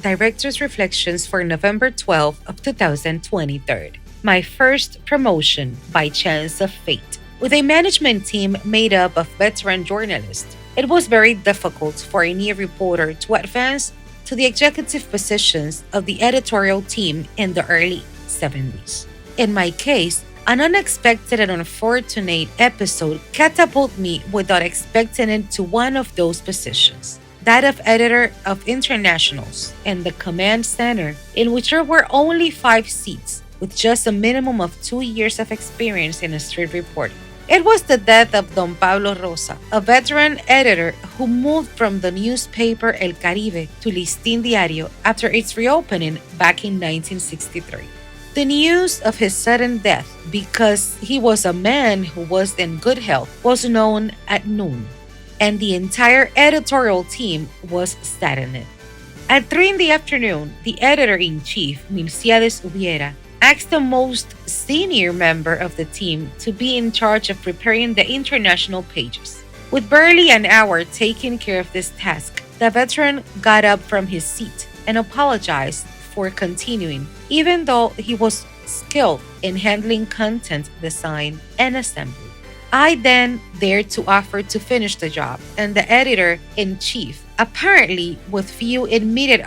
Director's Reflections for November 12th of 2023. My first promotion by chance of fate. With a management team made up of veteran journalists, it was very difficult for a new reporter to advance to the executive positions of the editorial team in the early 70s. In my case, an unexpected and unfortunate episode catapulted me without expecting it to one of those positions, that of editor of internationals in the command center, in which there were only 5 seats, with just a minimum of 2 years of experience in street reporting. It was the death of Don Pablo Rosa, a veteran editor who moved from the newspaper El Caribe to Listín Diario after its reopening back in 1963. The news of his sudden death, because he was a man who was in good health, was known at noon, and the entire editorial team was saddened. At 3 in the afternoon, the editor-in-chief, Milciades Hubiera, asked the most senior member of the team to be in charge of preparing the international pages. With barely an hour taking care of this task, the veteran got up from his seat and apologized for continuing, even though he was skilled in handling content design and assembly. I then dared to offer to finish the job, and the editor-in-chief, apparently with few immediate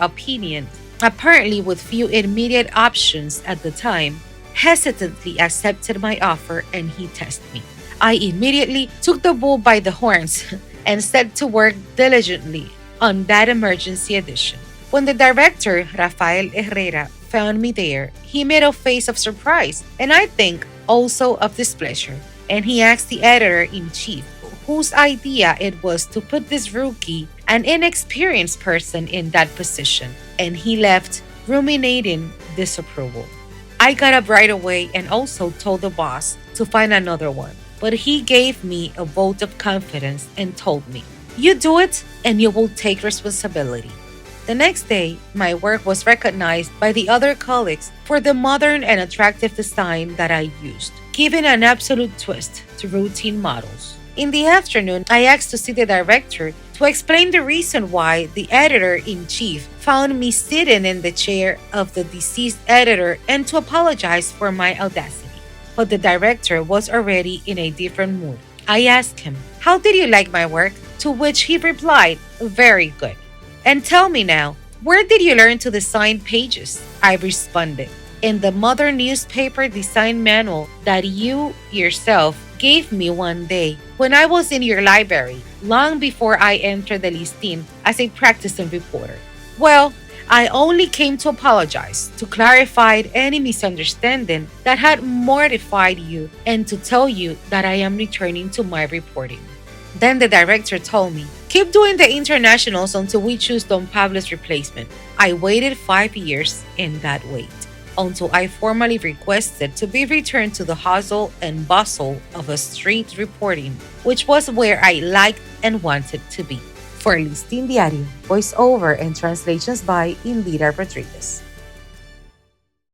options at the time, hesitantly accepted my offer and he tested me. I immediately took the bull by the horns and set to work diligently on that emergency edition. When the director, Rafael Herrera, found me there, he made a face of surprise and I think also of displeasure. And he asked the editor-in-chief whose idea it was to put this rookie, an inexperienced person in that position, and he left ruminating disapproval. I got up right away and also told the boss to find another one, but he gave me a vote of confidence and told me, "You do it and you will take responsibility." The next day, my work was recognized by the other colleagues for the modern and attractive design that I used, giving an absolute twist to routine models. In the afternoon, I asked to see the director to explain the reason why the editor-in-chief found me sitting in the chair of the deceased editor and to apologize for my audacity. But the director was already in a different mood. I asked him, "How did you like my work?" To which he replied, "Very good. And tell me now, where did you learn to design pages?" I responded, "In the modern newspaper design manual that you yourself gave me one day when I was in your library, long before I entered the Listín as a practicing reporter." Well, I only came to apologize, to clarify any misunderstanding that had mortified you, and to tell you that I am returning to my reporting. Then the director told me, "Keep doing the internationals until we choose Don Pablo's replacement." I waited 5 years in that wait, until I formally requested to be returned to the hustle and bustle of a street reporting, which was where I liked and wanted to be. For Listín Diario, voiceover and translations by Indira Rodriguez.